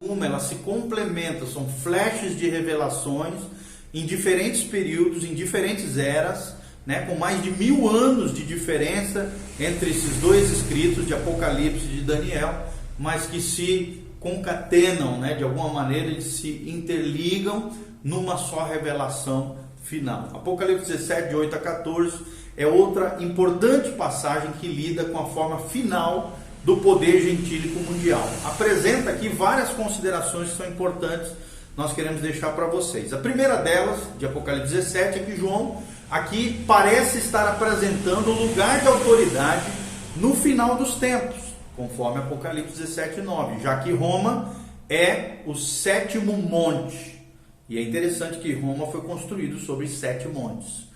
uma, ela se complementa, são flashes de revelações em diferentes períodos, em diferentes eras, né, com mais de 1000 anos de diferença entre esses dois escritos de Apocalipse e de Daniel, mas que se concatenam, né, de alguma maneira eles se interligam numa só revelação final. Apocalipse 17, de 8 a 14, é outra importante passagem que lida com a forma final do poder gentílico mundial. Apresenta aqui várias considerações que são importantes, nós queremos deixar para vocês. A primeira delas, de Apocalipse 17, é que João aqui parece estar apresentando o lugar de autoridade no final dos tempos, conforme Apocalipse 17, 9, já que Roma é o 7º monte. E é interessante que Roma foi construído sobre 7 montes.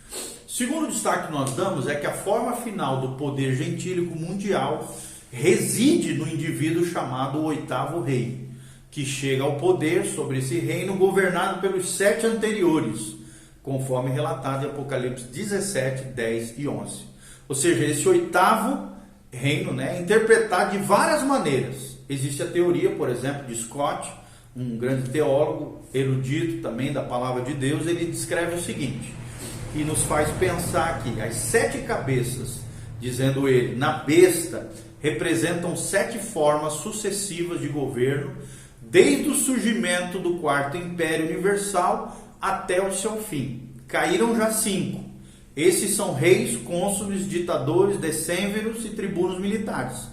Segundo destaque que nós damos é que a forma final do poder gentílico mundial reside no indivíduo chamado o 8º rei, que chega ao poder sobre esse reino governado pelos 7 anteriores, conforme relatado em Apocalipse 17, 10 e 11. Ou seja, esse 8º reino, né, é interpretado de várias maneiras. Existe a teoria, por exemplo, de Scott, um grande teólogo, erudito também da palavra de Deus. Ele descreve o seguinte, e nos faz pensar aqui: as 7 cabeças, dizendo ele, na besta, representam 7 formas sucessivas de governo, desde o surgimento do 4º Império Universal até o seu fim. Caíram já 5. Esses são reis, cônsules, ditadores, decênveros e tribunos militares.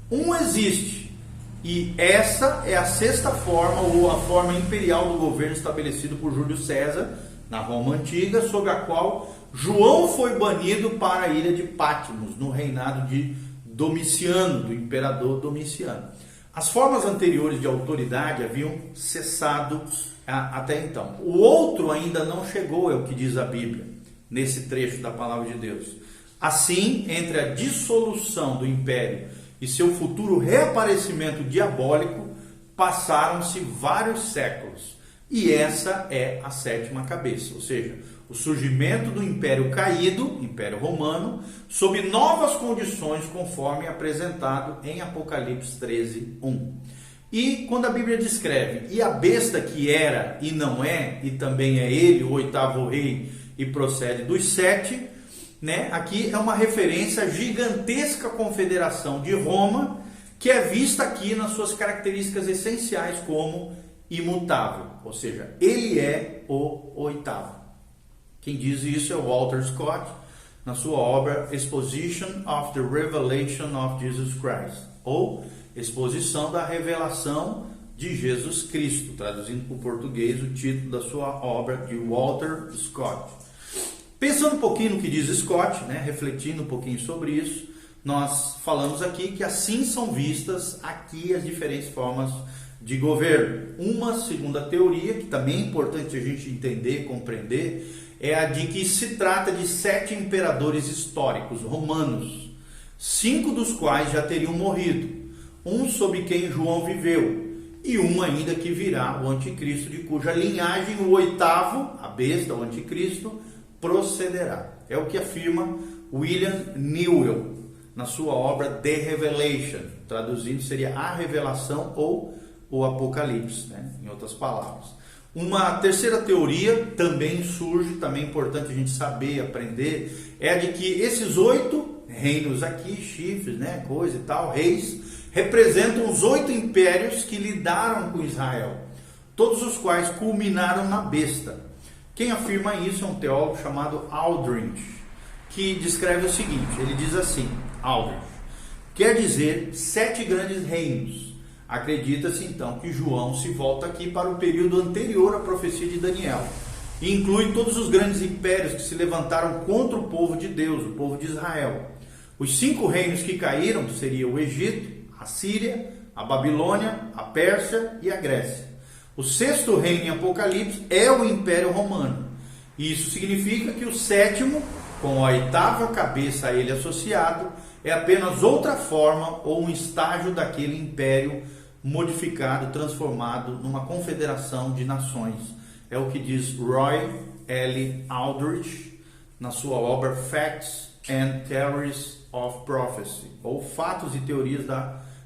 Um existe, e essa é a 6ª forma, ou a forma imperial do governo estabelecido por Júlio César, na Roma Antiga, sob a qual João foi banido para a ilha de Patmos, no reinado de Domiciano, do imperador Domiciano. As formas anteriores de autoridade haviam cessado até então. O outro ainda não chegou, é o que diz a Bíblia, nesse trecho da palavra de Deus. Assim, entre a dissolução do império e seu futuro reaparecimento diabólico, passaram-se vários séculos. E essa é a 7ª cabeça, ou seja, o surgimento do império caído, Império Romano, sob novas condições, conforme apresentado em Apocalipse 13, 1. E quando a Bíblia descreve, e a besta que era e não é, e também é ele, o 8º rei, e procede dos 7, né? Aqui é uma referência à gigantesca confederação de Roma, que é vista aqui nas suas características essenciais como imutável, ou seja, ele é o 8º. Quem diz isso é o Walter Scott, na sua obra Exposition of the Revelation of Jesus Christ, ou Exposição da Revelação de Jesus Cristo, traduzindo para o português o título da sua obra, de Walter Scott. Pensando um pouquinho no que diz Scott, né, refletindo um pouquinho sobre isso, nós falamos aqui que assim são vistas aqui as diferentes formas de governo. Uma segunda teoria, que também é importante a gente entender, compreender, é a de que se trata de 7 imperadores históricos romanos, 5 dos quais já teriam morrido, um sob quem João viveu, e um ainda que virá, o anticristo, de cuja linhagem o 8º, a besta, o anticristo, procederá. É o que afirma William Newell na sua obra The Revelation, traduzindo seria a revelação ou o Apocalipse, né? Em outras palavras. Uma terceira teoria também surge, também é importante a gente saber, aprender, é a de que esses 8 reinos aqui, chifres, né, coisa e tal, reis, representam os 8 impérios que lidaram com Israel, todos os quais culminaram na besta. Quem afirma isso é um teólogo chamado Aldridge, que descreve o seguinte, ele diz assim, Aldridge, quer dizer 7 grandes reinos. Acredita-se então que João se volta aqui para o período anterior à profecia de Daniel e inclui todos os grandes impérios que se levantaram contra o povo de Deus, o povo de Israel. Os 5 reinos que caíram seriam o Egito, a Síria, a Babilônia, a Pérsia e a Grécia. O 6º reino em Apocalipse é o Império Romano. Isso significa que o 7º, com a 8ª cabeça a ele associado, é apenas outra forma ou um estágio daquele império modificado, transformado numa confederação de nações. É o que diz Roy L. Aldridge na sua obra Facts and Theories of Prophecy, ou Fatos e Teorias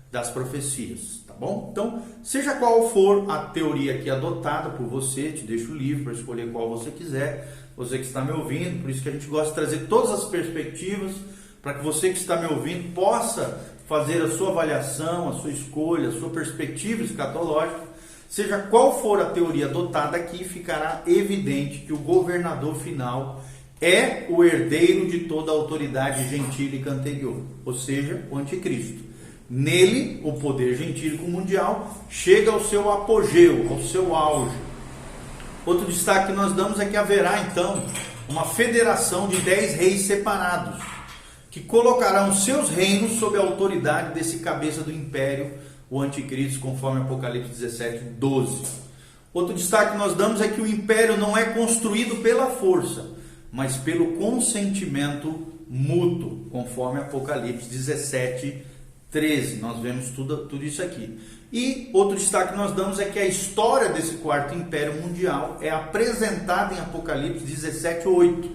das Profecias. Tá bom? Então, seja qual for a teoria aqui adotada por você, te deixo livre para escolher qual você quiser, você que está me ouvindo, por isso que a gente gosta de trazer todas as perspectivas, para que você que está me ouvindo possa fazer a sua avaliação, a sua escolha, a sua perspectiva escatológica. Seja qual for a teoria adotada aqui, ficará evidente que o governador final é o herdeiro de toda a autoridade gentílica anterior, ou seja, o anticristo. Nele, o poder gentílico mundial chega ao seu apogeu, ao seu auge. Outro destaque que nós damos é que haverá então uma federação de 10 reis separados, que colocarão seus reinos sob a autoridade desse cabeça do império, o anticristo, conforme Apocalipse 17, 12. Outro destaque que nós damos é que o império não é construído pela força, mas pelo consentimento mútuo, conforme Apocalipse 17, 13. Nós vemos tudo isso aqui. E outro destaque que nós damos é que a história desse quarto império mundial é apresentada em Apocalipse 17, 8,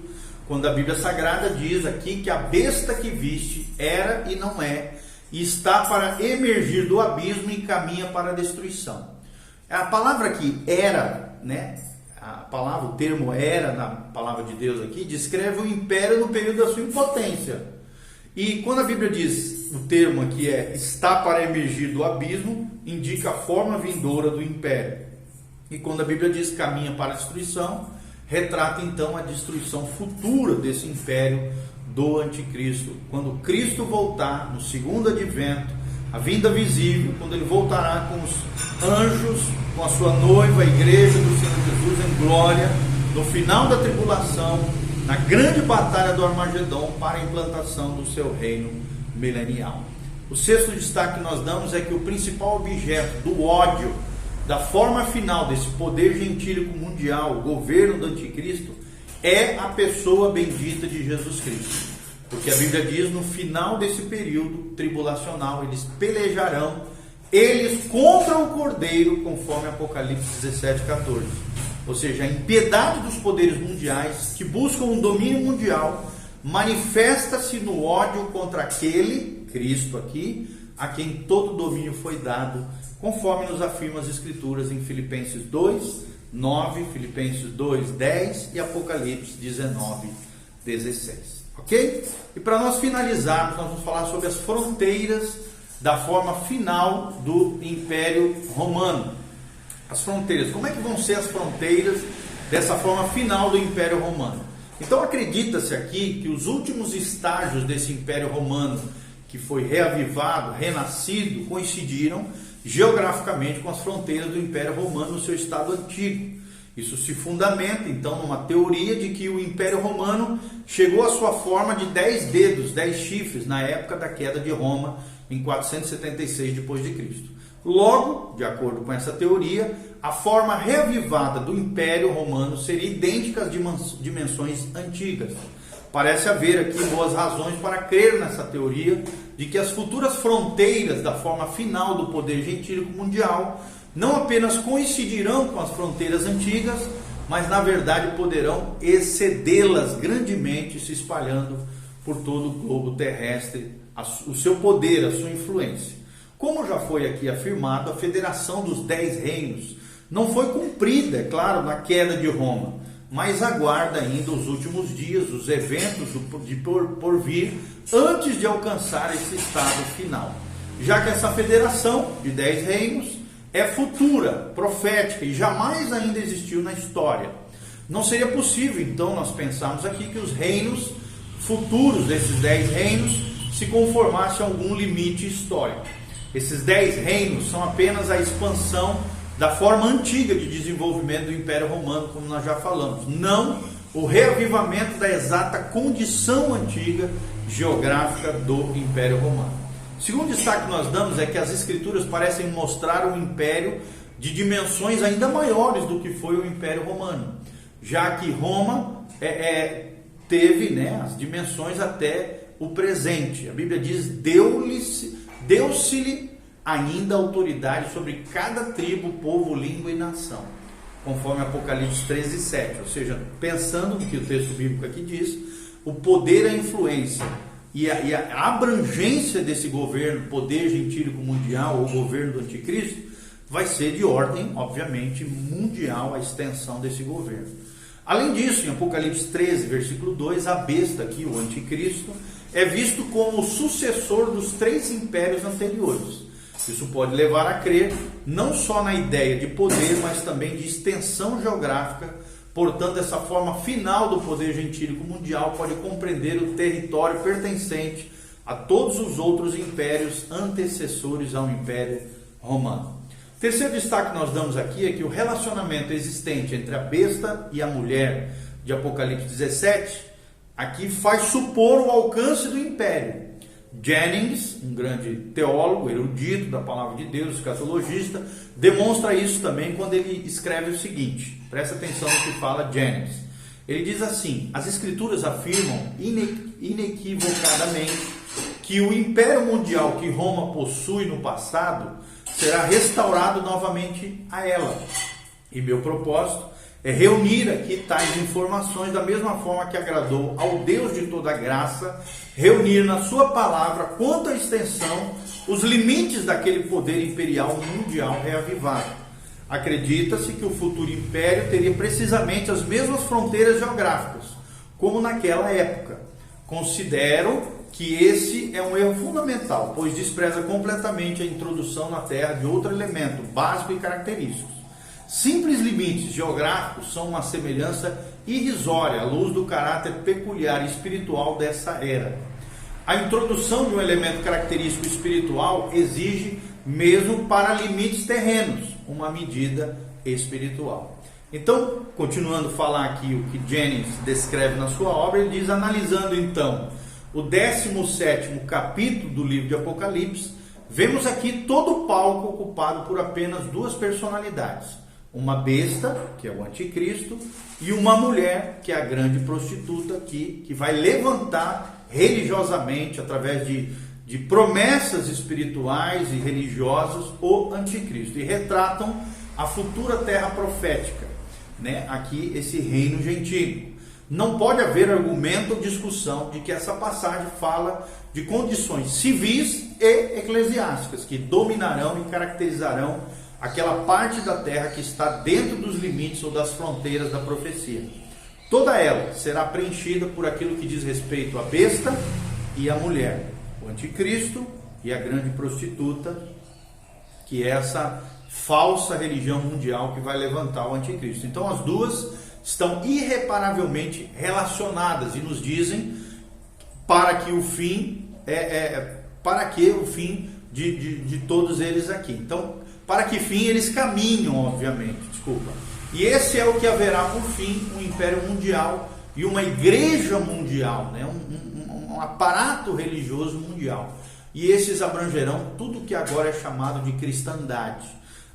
quando a Bíblia Sagrada diz aqui que a besta que viste era e não é, e está para emergir do abismo e caminha para a destruição. A palavra aqui, era, né? O termo era, na palavra de Deus aqui, descreve o império no período da sua impotência. E quando a Bíblia diz, o termo aqui é, está para emergir do abismo, indica a forma vindoura do império. E quando a Bíblia diz, caminha para a destruição, retrata então a destruição futura desse império do anticristo. Quando Cristo voltar, no segundo advento, a vinda visível, quando ele voltará com os anjos, com a sua noiva, a igreja do Senhor Jesus em glória, no final da tribulação, na grande batalha do Armagedon, para a implantação do seu reino milenial. O sexto destaque que nós damos é que o principal objeto do ódio, da forma final desse poder gentílico mundial, o governo do anticristo, é a pessoa bendita de Jesus Cristo. Porque a Bíblia diz, no final desse período tribulacional, eles pelejarão, eles contra o Cordeiro, conforme Apocalipse 17, 14. Ou seja, a impiedade dos poderes mundiais que buscam um domínio mundial manifesta-se no ódio contra aquele, Cristo aqui, a quem todo domínio foi dado, conforme nos afirma as Escrituras em Filipenses 2, 9, Filipenses 2, 10 e Apocalipse 19, 16. Ok? E para nós finalizarmos, nós vamos falar sobre as fronteiras da forma final do Império Romano. As fronteiras, como é que vão ser as fronteiras dessa forma final do Império Romano? Então acredita-se aqui que os últimos estágios desse Império Romano, que foi reavivado, renascido, coincidiram geograficamente com as fronteiras do Império Romano no seu estado antigo. Isso se fundamenta então numa teoria de que o Império Romano chegou à sua forma de 10 dedos, 10 chifres, na época da queda de Roma, em 476 d.C. Logo, de acordo com essa teoria, a forma reavivada do Império Romano seria idêntica às dimensões antigas. Parece haver aqui boas razões para crer nessa teoria de que as futuras fronteiras da forma final do poder gentílico mundial não apenas coincidirão com as fronteiras antigas, mas na verdade poderão excedê-las grandemente, se espalhando por todo o globo terrestre, o seu poder, a sua influência. Como já foi aqui afirmado, a federação dos 10 reinos não foi cumprida, é claro, na queda de Roma, mas aguarda ainda os últimos dias, os eventos por vir, antes de alcançar esse estado final. Já que essa federação de 10 reinos é futura, profética e jamais ainda existiu na história. Não seria possível, então, nós pensarmos aqui que os reinos futuros desses 10 reinos se conformassem a algum limite histórico. Esses 10 reinos são apenas a expansão da forma antiga de desenvolvimento do Império Romano, como nós já falamos, não o reavivamento da exata condição antiga geográfica do Império Romano. O segundo destaque que nós damos é que as Escrituras parecem mostrar um império de dimensões ainda maiores do que foi o Império Romano, já que Roma teve, né, as dimensões até o presente. A Bíblia diz, deu-se-lhe ainda autoridade sobre cada tribo, povo, língua e nação, conforme Apocalipse 13, 7. Ou seja, pensando no que o texto bíblico aqui diz, o poder e a influência e a abrangência desse governo, poder gentílico mundial ou governo do anticristo, vai ser de ordem, obviamente, mundial a extensão desse governo. Além disso, em Apocalipse 13, versículo 2, a besta aqui, o anticristo, é visto como o sucessor dos 3 impérios anteriores. Isso pode levar a crer não só na ideia de poder, mas também de extensão geográfica. Portanto, essa forma final do poder gentílico mundial pode compreender o território pertencente a todos os outros impérios antecessores ao Império Romano. O terceiro destaque que nós damos aqui é que o relacionamento existente entre a besta e a mulher de Apocalipse 17, aqui faz supor o alcance do império. Jennings, um grande teólogo, erudito da palavra de Deus, escatologista, demonstra isso também quando ele escreve o seguinte, presta atenção no que fala Jennings. Ele diz assim: as escrituras afirmam inequivocadamente que o império mundial que Roma possui no passado será restaurado novamente a ela. E meu propósito é reunir aqui tais informações da mesma forma que agradou ao Deus de toda graça, reunir na sua palavra quanto à extensão, os limites daquele poder imperial mundial reavivado. Acredita-se que o futuro império teria precisamente as mesmas fronteiras geográficas, como naquela época. Considero que esse é um erro fundamental, pois despreza completamente a introdução na Terra de outro elemento básico e característico. Simples limites geográficos são uma semelhança irrisória à luz do caráter peculiar e espiritual dessa era. A introdução de um elemento característico espiritual exige, mesmo para limites terrenos, uma medida espiritual. Então, continuando a falar aqui o que Jennings descreve na sua obra, ele diz, analisando então o 17º capítulo do livro de Apocalipse, vemos aqui todo o palco ocupado por apenas 2 personalidades. Uma besta, que é o anticristo, e uma mulher, que é a grande prostituta aqui, que vai levantar religiosamente, através de promessas espirituais e religiosas, o anticristo. E retratam a futura terra profética, né? Aqui esse reino gentílico. Não pode haver argumento ou discussão de que essa passagem fala de condições civis e eclesiásticas, que dominarão e caracterizarão aquela parte da terra que está dentro dos limites ou das fronteiras da profecia. Toda ela será preenchida por aquilo que diz respeito à besta e à mulher, o anticristo e a grande prostituta, que é essa falsa religião mundial que vai levantar o anticristo. Então as duas estão irreparavelmente relacionadas e nos dizem para que o fim de todos eles aqui. Então, para que fim eles caminham, obviamente, E esse é o que haverá por fim, um império mundial e uma igreja mundial, né? um aparato religioso mundial. E esses abrangerão tudo que agora é chamado de cristandade.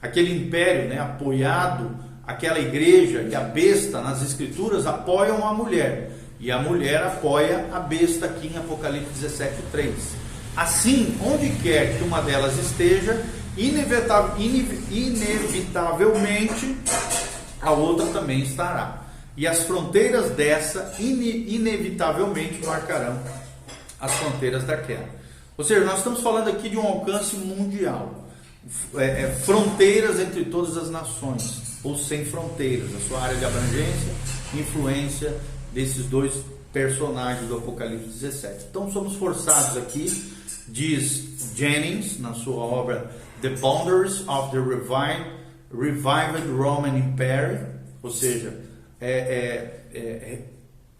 Aquele império, né, apoiado, aquela igreja e a besta nas escrituras apoiam a mulher. E a mulher apoia a besta aqui em Apocalipse 17:3. Assim, onde quer que uma delas esteja, inevitavelmente a outra também estará. E as fronteiras dessa inevitavelmente marcarão as fronteiras daquela. Ou seja, nós estamos falando aqui de um alcance mundial. Fronteiras entre todas as nações, ou sem fronteiras, a sua área de abrangência, influência desses 2 personagens do Apocalipse 17. Então somos forçados aqui, diz Jennings na sua obra The Boundaries of the Revived Roman Empire, ou seja,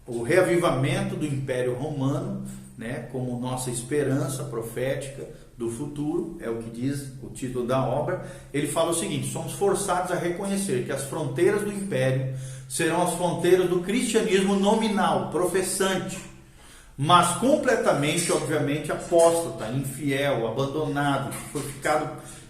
o reavivamento do Império Romano, né, como nossa esperança profética do futuro, é o que diz o título da obra. Ele fala o seguinte: somos forçados a reconhecer que as fronteiras do Império serão as fronteiras do cristianismo nominal, professante, mas completamente, obviamente, apóstata, infiel, abandonado,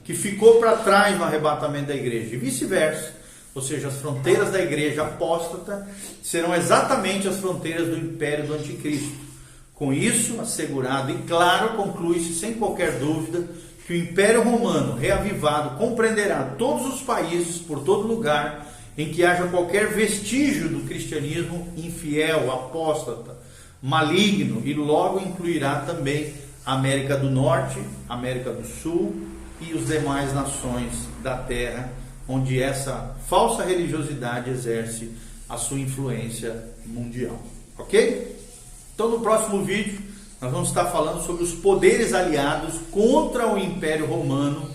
que ficou para trás no arrebatamento da igreja, e vice-versa. Ou seja, as fronteiras da igreja apóstata serão exatamente as fronteiras do império do anticristo. Com isso assegurado e claro, conclui-se sem qualquer dúvida que o Império Romano reavivado compreenderá todos os países, por todo lugar, em que haja qualquer vestígio do cristianismo infiel, apóstata, maligno, e logo incluirá também a América do Norte, América do Sul e os demais nações da terra, onde essa falsa religiosidade exerce a sua influência mundial. Ok? Então no próximo vídeo nós vamos estar falando sobre os poderes aliados contra o Império Romano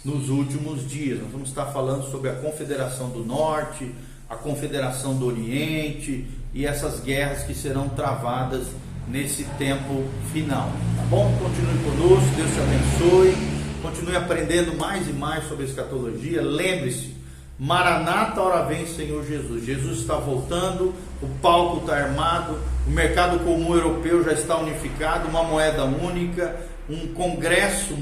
nos últimos dias. Nós vamos estar falando sobre a Confederação do Norte, a Confederação do Oriente e essas guerras que serão travadas nesse tempo final. Tá bom? Continue conosco, Deus te abençoe, continue aprendendo mais e mais sobre a escatologia. Lembre-se, Maranata, ora vem, Senhor Jesus. Jesus está voltando, o palco está armado, o mercado comum europeu já está unificado, uma moeda única, um congresso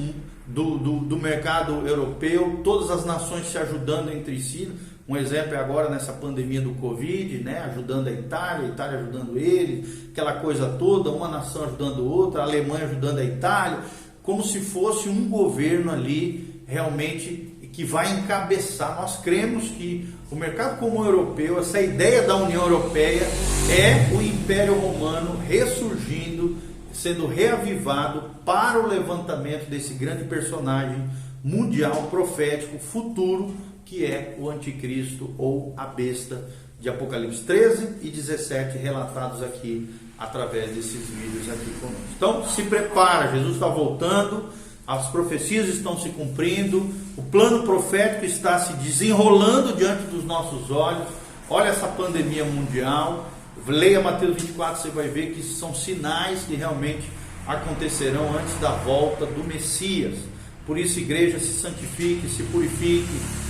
do mercado europeu, todas as nações se ajudando entre si. Um exemplo é agora nessa pandemia do Covid, né? Ajudando a Itália ajudando ele, aquela coisa toda, uma nação ajudando outra, a Alemanha ajudando a Itália, como se fosse um governo ali realmente que vai encabeçar. Nós cremos que o mercado comum europeu, essa ideia da União Europeia, é o Império Romano ressurgindo, sendo reavivado para o levantamento desse grande personagem mundial, profético, futuro, que é o Anticristo ou a besta de Apocalipse 13 e 17, relatados aqui através desses vídeos aqui conosco. Então se prepara, Jesus está voltando, as profecias estão se cumprindo, o plano profético está se desenrolando diante dos nossos olhos. Olha essa pandemia mundial, leia Mateus 24, você vai ver que são sinais que realmente acontecerão antes da volta do Messias. Por isso, igreja, se santifique, se purifique,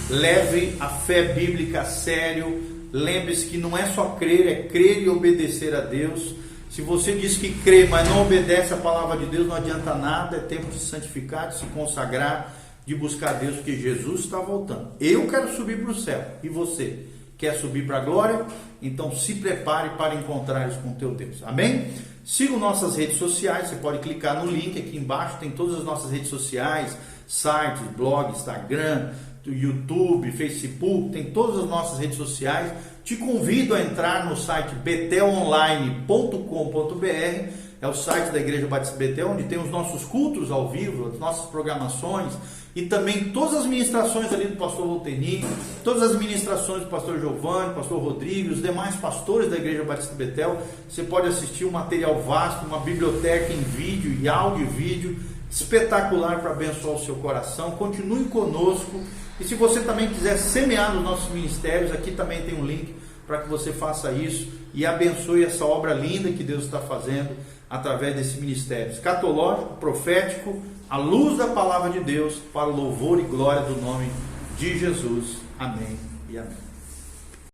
leve a fé bíblica a sério. Lembre-se que não é só crer, é crer e obedecer a Deus. Se você diz que crê, mas não obedece a palavra de Deus, não adianta nada. É tempo de se santificar, de se consagrar, de buscar Deus, porque Jesus está voltando. Eu quero subir para o céu, e você quer subir para a glória? Então se prepare para encontrar isso com o teu Deus. Amém? Siga nossas redes sociais, você pode clicar no link aqui embaixo, tem todas as nossas redes sociais, sites, blog, Instagram, YouTube, Facebook, tem todas as nossas redes sociais. Te convido a entrar no site betelonline.com.br, é o site da Igreja Batista Betel, onde tem os nossos cultos ao vivo, as nossas programações e também todas as ministrações ali do pastor Volteni, todas as ministrações do pastor Giovanni, pastor Rodrigo, os demais pastores da Igreja Batista Betel. Você pode assistir um material vasto, uma biblioteca em vídeo e áudio e vídeo espetacular para abençoar o seu coração. Continue conosco. E se você também quiser semear nos nossos ministérios, aqui também tem um link para que você faça isso e abençoe essa obra linda que Deus está fazendo através desse ministério escatológico, profético, à luz da palavra de Deus, para o louvor e glória do nome de Jesus. Amém e amém.